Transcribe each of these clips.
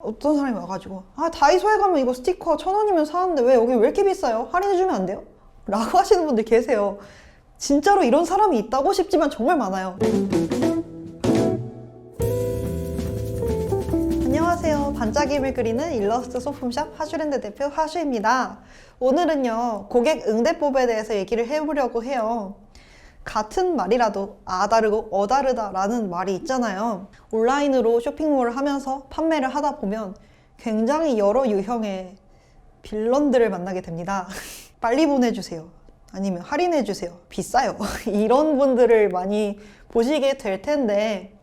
어떤 사람이 와가지고 다이소에 가면 이거 스티커 1,000원이면 사는데 왜 여기 왜 이렇게 비싸요? 할인해주면 안 돼요? 라고 하시는 분들 계세요. 진짜로 이런 사람이 있다고 싶지만 정말 많아요. 안녕하세요. 반짝임을 그리는 일러스트 소품샵 하슈랜드 대표 하슈입니다. 오늘은요, 고객 응대법에 대해서 얘기를 해보려고 해요. 같은 말이라도 다르고 다르다 라는 말이 있잖아요. 온라인으로 쇼핑몰을 하면서 판매를 하다 보면 굉장히 여러 유형의 빌런들을 만나게 됩니다. 빨리 보내주세요. 아니면 할인해주세요. 비싸요. 이런 분들을 많이 보시게 될 텐데,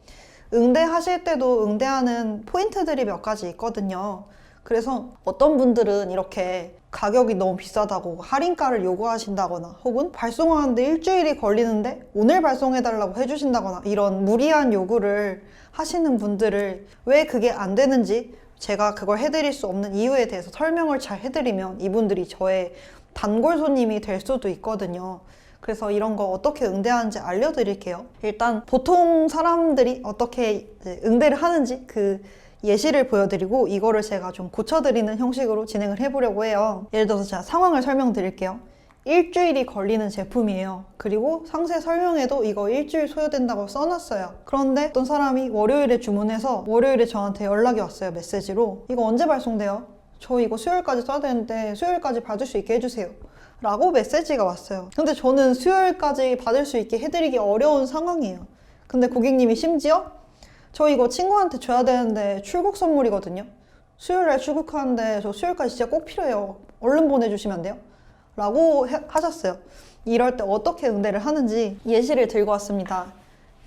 응대하실 때도 응대하는 포인트들이 몇 가지 있거든요. 그래서 어떤 분들은 이렇게 가격이 너무 비싸다고 할인가를 요구하신다거나, 혹은 발송하는데 일주일이 걸리는데 오늘 발송해달라고 해주신다거나, 이런 무리한 요구를 하시는 분들을 왜 그게 안 되는지 제가 그걸 해드릴 수 없는 이유에 대해서 설명을 잘 해드리면 이분들이 저의 단골 손님이 될 수도 있거든요. 그래서 이런 거 어떻게 응대하는지 알려드릴게요. 일단 보통 사람들이 어떻게 응대를 하는지 그 예시를 보여드리고 이거를 제가 좀 고쳐드리는 형식으로 진행을 해보려고 해요. 예를 들어서 제가 상황을 설명드릴게요. 일주일이 걸리는 제품이에요. 그리고 상세 설명에도 이거 일주일 소요된다고 써놨어요. 그런데 어떤 사람이 월요일에 주문해서 월요일에 저한테 연락이 왔어요. 메시지로. 이거 언제 발송돼요? 저 이거 수요일까지 써야 되는데 수요일까지 받을 수 있게 해주세요. 라고 메시지가 왔어요. 근데 저는 수요일까지 받을 수 있게 해드리기 어려운 상황이에요. 근데 고객님이 심지어 저 이거 친구한테 줘야 되는데 출국 선물이거든요. 수요일날 출국하는데 저 수요일까지 진짜 꼭 필요해요. 얼른 보내주시면 안 돼요? 라고 하셨어요. 이럴 때 어떻게 응대를 하는지 예시를 들고 왔습니다.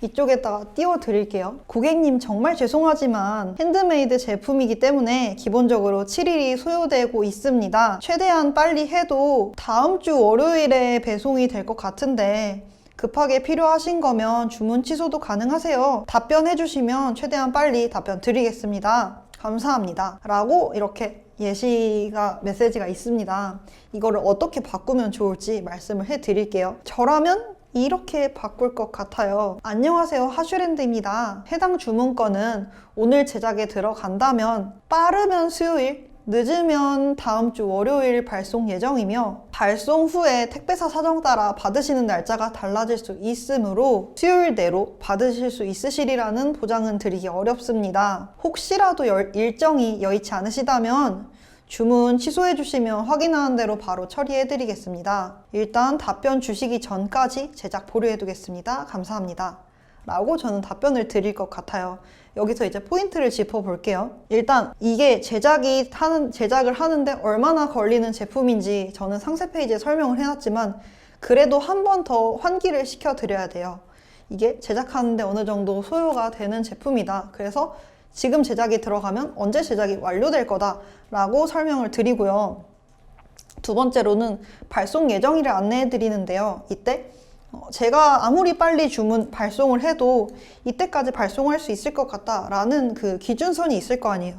이쪽에다가 띄워드릴게요. 고객님 정말 죄송하지만 핸드메이드 제품이기 때문에 기본적으로 7일이 소요되고 있습니다. 최대한 빨리 해도 다음 주 월요일에 배송이 될 것 같은데 급하게 필요하신 거면 주문 취소도 가능하세요. 답변해 주시면 최대한 빨리 답변 드리겠습니다. 감사합니다. 라고 이렇게 메시지가 있습니다. 이거를 어떻게 바꾸면 좋을지 말씀을 해 드릴게요. 저라면 이렇게 바꿀 것 같아요. 안녕하세요, 하슈랜드입니다. 해당 주문건은 오늘 제작에 들어간다면 빠르면 수요일, 늦으면 다음 주 월요일 발송 예정이며, 발송 후에 택배사 사정 따라 받으시는 날짜가 달라질 수 있으므로 수요일 내로 받으실 수 있으시리라는 보장은 드리기 어렵습니다. 혹시라도 일정이 여의치 않으시다면 주문 취소해 주시면 확인하는 대로 바로 처리해 드리겠습니다. 일단 답변 주시기 전까지 제작 보류해 두겠습니다. 감사합니다. 라고 저는 답변을 드릴 것 같아요. 여기서 이제 포인트를 짚어 볼게요. 일단 이게 제작을 하는데 얼마나 걸리는 제품인지 저는 상세 페이지에 설명을 해놨지만 그래도 한 번 더 환기를 시켜 드려야 돼요. 이게 제작하는데 어느 정도 소요가 되는 제품이다. 그래서 지금 제작이 들어가면 언제 제작이 완료될 거다 라고 설명을 드리고요. 두 번째로는 발송 예정일을 안내해 드리는데요. 이때 제가 아무리 빨리 발송을 해도 이때까지 발송할 수 있을 것 같다라는 그 기준선이 있을 거 아니에요.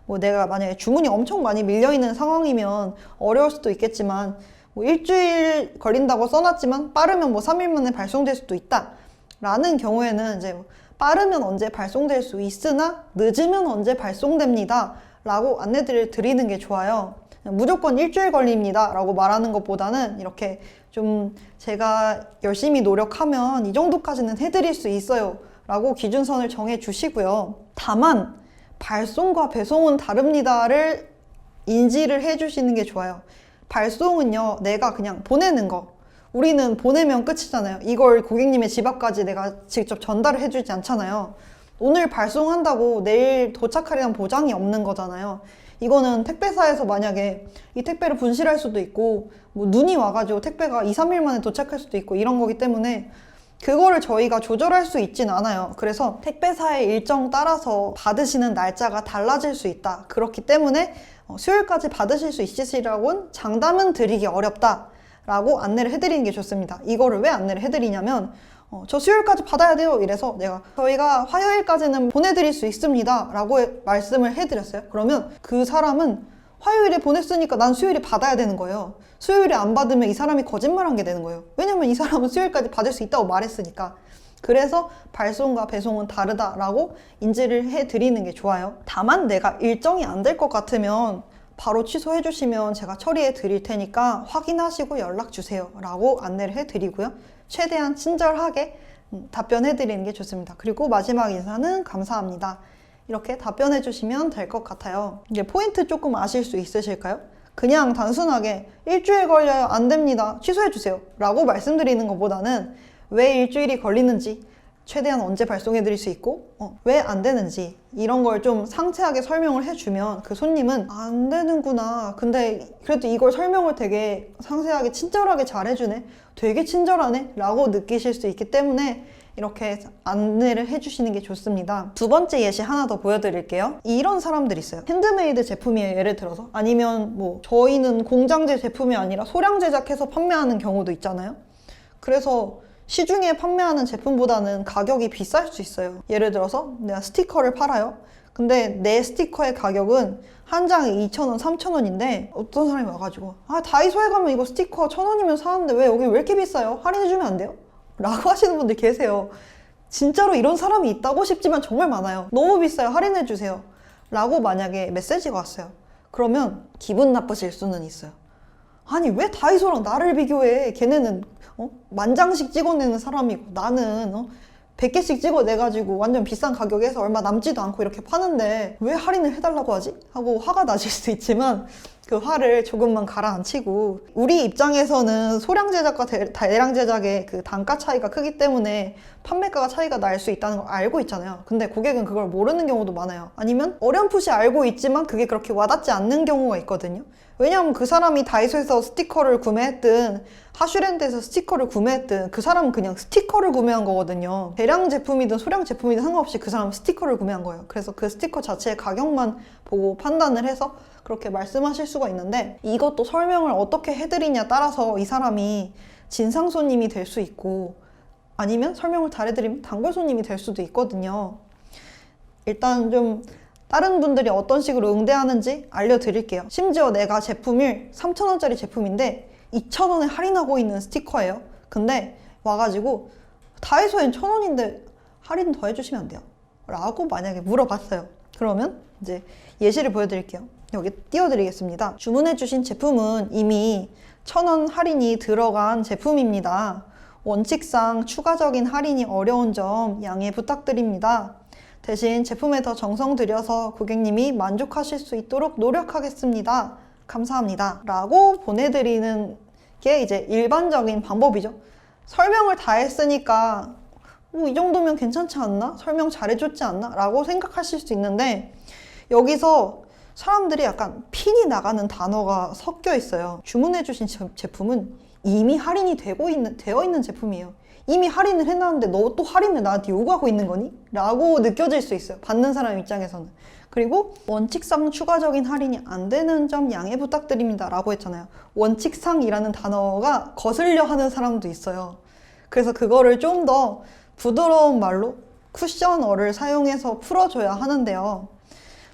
뭐 내가 만약에 주문이 엄청 많이 밀려있는 상황이면 어려울 수도 있겠지만, 뭐 일주일 걸린다고 써놨지만 빠르면 뭐 3일 만에 발송될 수도 있다 라는 경우에는 이제 빠르면 언제 발송될 수 있으나 늦으면 언제 발송됩니다 라고 안내를 드리는 게 좋아요. 무조건 일주일 걸립니다 라고 말하는 것보다는 이렇게 좀 제가 열심히 노력하면 이 정도까지는 해드릴 수 있어요 라고 기준선을 정해 주시고요. 다만 발송과 배송은 다릅니다를 인지를 해 주시는 게 좋아요. 발송은요, 내가 그냥 보내는 거, 우리는 보내면 끝이잖아요. 이걸 고객님의 집 앞까지 내가 직접 전달을 해주지 않잖아요. 오늘 발송한다고 내일 도착하리란 보장이 없는 거잖아요. 이거는 택배사에서 만약에 이 택배를 분실할 수도 있고, 뭐 눈이 와가지고 택배가 2, 3일 만에 도착할 수도 있고 이런 거기 때문에 그거를 저희가 조절할 수 있진 않아요. 그래서 택배사의 일정 따라서 받으시는 날짜가 달라질 수 있다. 그렇기 때문에 수요일까지 받으실 수 있으시라고는 장담은 드리기 어렵다 라고 안내를 해드리는 게 좋습니다. 이거를 왜 안내를 해드리냐면 저 수요일까지 받아야 돼요 이래서 저희가 화요일까지는 보내드릴 수 있습니다 라고 말씀을 해드렸어요. 그러면 그 사람은 화요일에 보냈으니까 난 수요일에 받아야 되는 거예요. 수요일에 안 받으면 이 사람이 거짓말한 게 되는 거예요. 왜냐면 이 사람은 수요일까지 받을 수 있다고 말했으니까. 그래서 발송과 배송은 다르다라고 인지를 해드리는 게 좋아요. 다만 내가 일정이 안 될 것 같으면 바로 취소해 주시면 제가 처리해 드릴 테니까 확인하시고 연락 주세요 라고 안내를 해 드리고요. 최대한 친절하게 답변해 드리는 게 좋습니다. 그리고 마지막 인사는 감사합니다. 이렇게 답변해 주시면 될 것 같아요. 이제 포인트 조금 아실 수 있으실까요? 그냥 단순하게 일주일 걸려요, 안 됩니다, 취소해 주세요 라고 말씀드리는 것보다는 왜 일주일이 걸리는지, 최대한 언제 발송해 드릴 수 있고 왜 안 되는지 이런 걸 좀 상세하게 설명을 해주면 그 손님은 안 되는구나, 근데 그래도 이걸 설명을 되게 상세하게 친절하게 잘 해주네, 되게 친절하네 라고 느끼실 수 있기 때문에 이렇게 안내를 해주시는 게 좋습니다. 두 번째 예시 하나 더 보여드릴게요. 이런 사람들이 있어요. 핸드메이드 제품이에요, 예를 들어서. 아니면 뭐 저희는 공장제 제품이 아니라 소량 제작해서 판매하는 경우도 있잖아요. 그래서 시중에 판매하는 제품보다는 가격이 비쌀 수 있어요. 예를 들어서 내가 스티커를 팔아요. 근데 내 스티커의 가격은 한 장에 2,000원, 3,000원인데 어떤 사람이 와가지고 다이소에 가면 이거 스티커 1,000원이면 사는데 왜 여기 왜 이렇게 비싸요? 할인해주면 안 돼요? 라고 하시는 분들 계세요. 진짜로 이런 사람이 있다고 싶지만 정말 많아요. 너무 비싸요, 할인해주세요 라고 만약에 메시지가 왔어요. 그러면 기분 나쁘실 수는 있어요. 아니 왜 다이소랑 나를 비교해? 걔네는 만 장씩 찍어내는 사람이고 나는 100개씩 찍어내가지고 완전 비싼 가격에 해서 얼마 남지도 않고 이렇게 파는데 왜 할인을 해달라고 하지? 하고 화가 나실 수 있지만 그 화를 조금만 가라앉히고, 우리 입장에서는 소량 제작과 대량 제작의 그 단가 차이가 크기 때문에 판매가가 차이가 날 수 있다는 걸 알고 있잖아요. 근데 고객은 그걸 모르는 경우도 많아요. 아니면 어렴풋이 알고 있지만 그게 그렇게 와닿지 않는 경우가 있거든요. 왜냐하면 그 사람이 다이소에서 스티커를 구매했든 하슈랜드에서 스티커를 구매했든 그 사람은 그냥 스티커를 구매한 거거든요. 대량 제품이든 소량 제품이든 상관없이 그 사람은 스티커를 구매한 거예요. 그래서 그 스티커 자체의 가격만 보고 판단을 해서 그렇게 말씀하실 수가 있는데, 이것도 설명을 어떻게 해드리냐 따라서 이 사람이 진상 손님이 될 수 있고 아니면 설명을 잘해드리면 단골 손님이 될 수도 있거든요. 일단 좀 다른 분들이 어떤 식으로 응대하는지 알려드릴게요. 심지어 내가 제품을 3,000원짜리 제품인데 2,000원에 할인하고 있는 스티커예요. 근데 와가지고 다이소엔 1,000원인데 할인 더 해주시면 안 돼요? 라고 만약에 물어봤어요. 그러면 이제 예시를 보여드릴게요. 여기 띄워드리겠습니다. 주문해주신 제품은 이미 1,000원 할인이 들어간 제품입니다. 원칙상 추가적인 할인이 어려운 점 양해 부탁드립니다. 대신 제품에 더 정성 들여서 고객님이 만족하실 수 있도록 노력하겠습니다. 감사합니다. 라고 보내드리는 게 이제 일반적인 방법이죠. 설명을 다 했으니까 이 정도면 괜찮지 않나? 설명 잘해줬지 않나? 라고 생각하실 수 있는데, 여기서 사람들이 약간 핀이 나가는 단어가 섞여 있어요. 주문해주신 제품은 이미 할인이 되어 있는 제품이에요. 이미 할인을 해놨는데 너 또 할인을 나한테 요구하고 있는 거니? 라고 느껴질 수 있어요, 받는 사람 입장에서는. 그리고 원칙상 추가적인 할인이 안 되는 점 양해 부탁드립니다 라고 했잖아요. 원칙상이라는 단어가 거슬려 하는 사람도 있어요. 그래서 그거를 좀 더 부드러운 말로 쿠션어를 사용해서 풀어줘야 하는데요.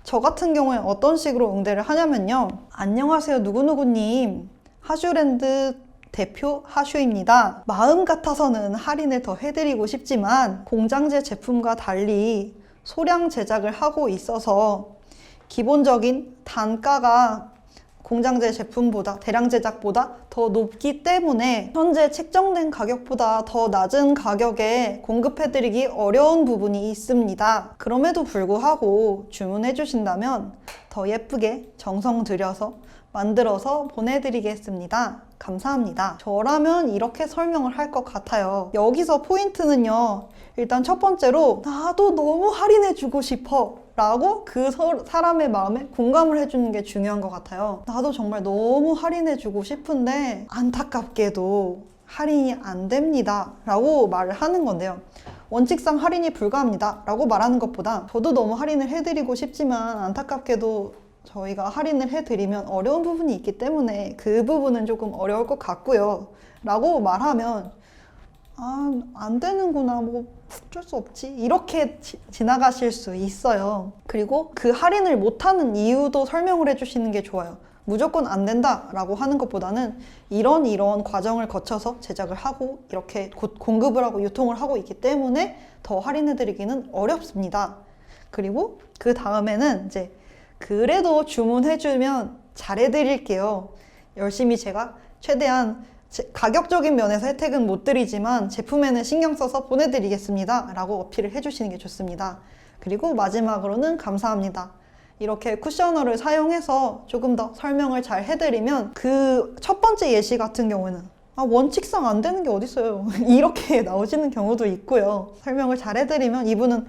저 같은 경우에 어떤 식으로 응대를 하냐면요. 안녕하세요 누구누구님, 하슈랜드 대표 하슈입니다. 마음 같아서는 할인을 더 해드리고 싶지만 공장제 제품과 달리 소량 제작을 하고 있어서 기본적인 단가가 공장제 제품보다, 대량 제작보다 더 높기 때문에 현재 책정된 가격보다 더 낮은 가격에 공급해드리기 어려운 부분이 있습니다. 그럼에도 불구하고 주문해 주신다면 더 예쁘게 정성 들여서 만들어서 보내드리겠습니다. 감사합니다. 저라면 이렇게 설명을 할 것 같아요. 여기서 포인트는요, 일단 첫 번째로 나도 너무 할인해주고 싶어 라고 그 사람의 마음에 공감을 해주는 게 중요한 것 같아요. 나도 정말 너무 할인해주고 싶은데 안타깝게도 할인이 안 됩니다 라고 말을 하는 건데요. 원칙상 할인이 불가합니다 라고 말하는 것보다 저도 너무 할인을 해드리고 싶지만 안타깝게도 저희가 할인을 해드리면 어려운 부분이 있기 때문에 그 부분은 조금 어려울 것 같고요 라고 말하면 안 되는구나, 뭐 어쩔 수 없지, 이렇게 지나가실 수 있어요. 그리고 그 할인을 못하는 이유도 설명을 해주시는 게 좋아요. 무조건 안 된다라고 하는 것보다는 이런 과정을 거쳐서 제작을 하고 이렇게 곧 공급을 하고 유통을 하고 있기 때문에 더 할인해드리기는 어렵습니다. 그리고 그 다음에는 이제 그래도 주문해주면 잘해드릴게요. 열심히 제가 최대한 가격적인 면에서 혜택은 못 드리지만 제품에는 신경 써서 보내드리겠습니다 라고 어필을 해주시는 게 좋습니다. 그리고 마지막으로는 감사합니다. 이렇게 쿠셔너를 사용해서 조금 더 설명을 잘 해드리면 그 첫 번째 예시 같은 경우는 원칙상 안 되는 게 어딨어요. 이렇게 나오시는 경우도 있고요. 설명을 잘 해드리면 이분은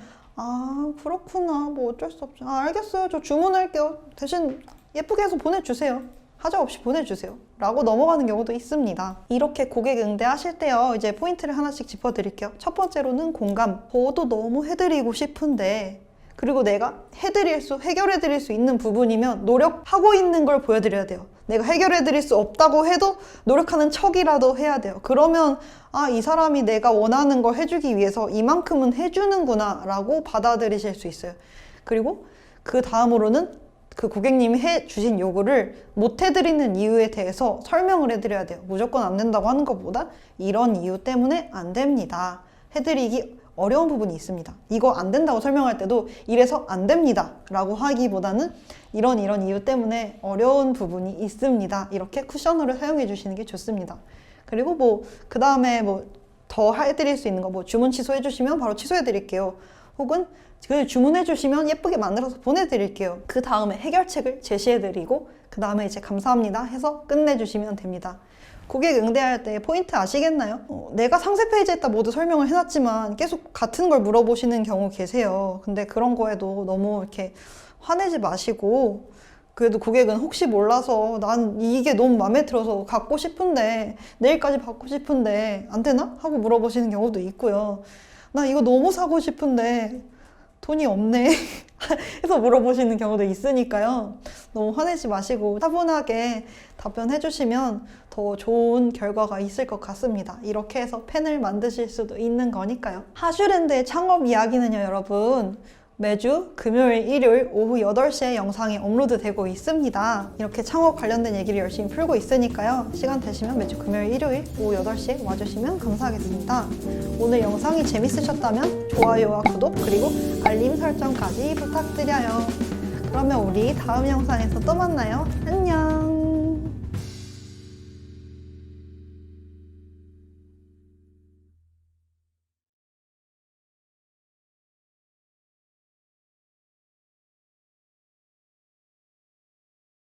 그렇구나, 뭐 어쩔 수 없죠. 알겠어요, 저 주문할게요. 대신 예쁘게 해서 보내주세요. 하자 없이 보내주세요 라고 넘어가는 경우도 있습니다. 이렇게 고객 응대하실 때요, 이제 포인트를 하나씩 짚어드릴게요. 첫 번째로는 공감. 저도 너무 해드리고 싶은데, 그리고 내가 해결해드릴 수 있는 부분이면 노력하고 있는 걸 보여드려야 돼요. 내가 해결해드릴 수 없다고 해도 노력하는 척이라도 해야 돼요. 그러면 이 사람이 내가 원하는 걸 해주기 위해서 이만큼은 해주는구나 라고 받아들이실 수 있어요. 그리고 그 다음으로는 그 고객님이 해주신 요구를 못 해드리는 이유에 대해서 설명을 해드려야 돼요. 무조건 안 된다고 하는 것보다 이런 이유 때문에 안 됩니다. 해드리기 어려운 부분이 있습니다. 이거 안 된다고 설명할 때도 이래서 안 됩니다 라고 하기보다는 이런 이유 때문에 어려운 부분이 있습니다. 이렇게 쿠셔너를 사용해 주시는 게 좋습니다. 그리고 그 다음에 더 해드릴 수 있는 거, 주문 취소해 주시면 바로 취소해 드릴게요. 혹은 주문해 주시면 예쁘게 만들어서 보내드릴게요. 그 다음에 해결책을 제시해드리고 그 다음에 이제 감사합니다 해서 끝내주시면 됩니다. 고객 응대할 때 포인트 아시겠나요? 내가 상세 페이지에다 모두 설명을 해놨지만 계속 같은 걸 물어보시는 경우 계세요. 근데 그런 거에도 너무 이렇게 화내지 마시고, 그래도 고객은 혹시 몰라서 난 이게 너무 마음에 들어서 갖고 싶은데, 내일까지 받고 싶은데 안 되나? 하고 물어보시는 경우도 있고요. 나 이거 너무 사고 싶은데 돈이 없네 해서 물어보시는 경우도 있으니까요. 너무 화내지 마시고 차분하게 답변해 주시면 더 좋은 결과가 있을 것 같습니다. 이렇게 해서 펜을 만드실 수도 있는 거니까요. 하슈랜드의 창업 이야기는요, 여러분, 매주 금요일, 일요일 오후 8시에 영상이 업로드되고 있습니다. 이렇게 창업 관련된 얘기를 열심히 풀고 있으니까요. 시간 되시면 매주 금요일, 일요일 오후 8시에 와주시면 감사하겠습니다. 오늘 영상이 재밌으셨다면 좋아요와 구독 그리고 알림 설정까지 부탁드려요. 그러면 우리 다음 영상에서 또 만나요. 안녕!